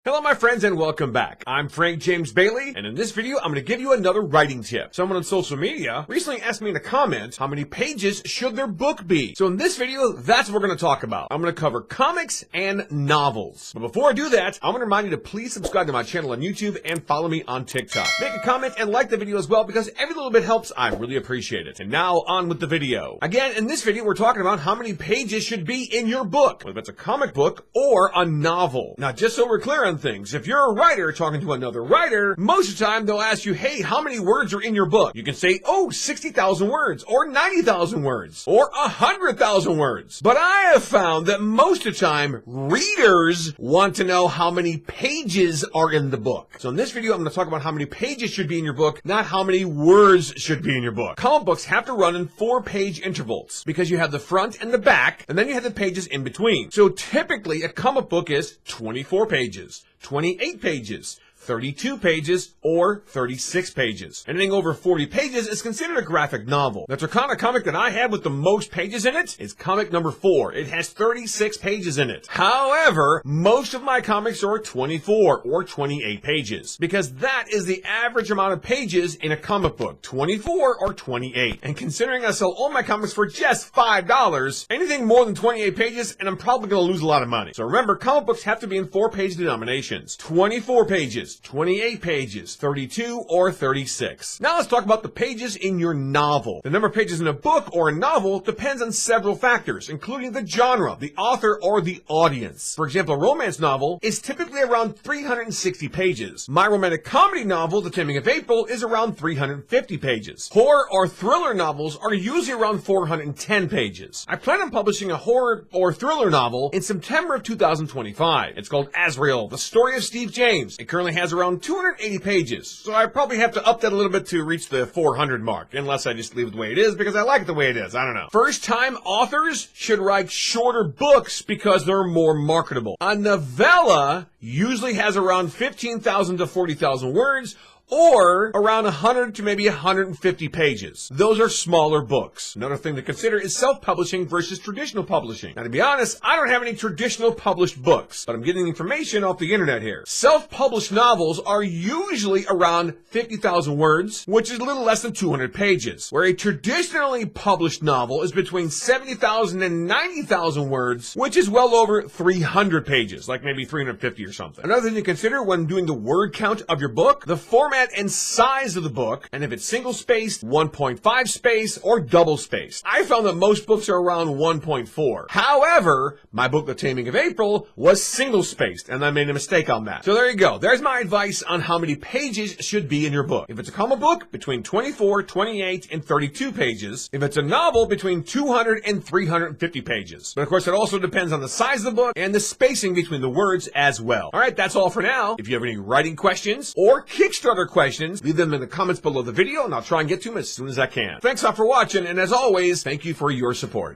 Hello my friends and welcome back. I'm Frank James Bailey, and in this video I'm going to give you another writing tip. Someone on social media recently asked me in a comment how many pages should their book be. So in this video, that's what we're going to talk about. I'm going to cover comics and novels. But before I do that, I'm going to remind you to please subscribe to my channel on YouTube and follow me on TikTok. Make a comment and like the video as well because every little bit helps. I really appreciate it. And now on with the video. Again, in this video we're talking about how many pages should be in your book, whether it's a comic book or a novel. Now just so we're clear on things, if you're a writer talking to another writer, most of the time they'll ask you, hey, how many words are in your book? You can say, oh, 60,000 words, or 90,000 words, or 100,000 words. But I have found that most of the time, readers want to know how many pages are in the book. So in this video, I'm going to talk about how many pages should be in your book, not how many words should be in your book. Comic books have to run in 4-page intervals because you have the front and the back, and then you have the pages in between. So typically, a comic book is 24 pages. 28 pages, 32 pages, or 36 pages. Anything over 40 pages is considered a graphic novel. The Turkana comic that I have with the most pages in it is comic number 4. It has 36 pages in it. However, most of my comics are 24 or 28 pages because that is the average amount of pages in a comic book, 24 or 28. And considering I sell all my comics for just $5, anything more than 28 pages and I'm probably going to lose a lot of money. So remember, comic books have to be in 4-page denominations, 24 pages, 28 pages, 32, or 36. Now let's talk about the pages in your novel. The number of pages in a book or a novel depends on several factors, including the genre, the author, or the audience. For example, a romance novel is typically around 360 pages. My romantic comedy novel, The Taming of April, is around 350 pages. Horror or thriller novels are usually around 410 pages. I plan on publishing a horror or thriller novel in September of 2025. It's called Azrael, the story of Steve James. It currently has around 280 pages, so I probably have to up that a little bit to reach the 400 mark, unless I just leave it the way it is because I like it the way it is. I don't know. First-time authors should write shorter books because they're more marketable. A novella usually has around 15,000 to 40,000 words, or around 100 to maybe 150 pages. Those are smaller books. Another thing to consider is self-publishing versus traditional publishing. Now, to be honest, I don't have any traditional published books, but I'm getting information off the internet here. Self-published novels are usually around 50,000 words, which is a little less than 200 pages, where a traditionally published novel is between 70,000 and 90,000 words, which is well over 300 pages, like maybe 350 or something. Another thing to consider when doing the word count of your book, the format and size of the book, and if it's single-spaced, 1.5 space, or double-spaced. I found that most books are around 1.4. However, my book, The Taming of April, was single-spaced, and I made a mistake on that. So there you go. There's my advice on how many pages should be in your book. If it's a comic book, between 24, 28, and 32 pages. If it's a novel, between 200 and 350 pages. But of course, it also depends on the size of the book and the spacing between the words as well. All right, that's all for now. If you have any writing questions or Kickstarter questions, leave them in the comments below the video and I'll try and get to them as soon as I can. Thanks all for watching, and as always, thank you for your support.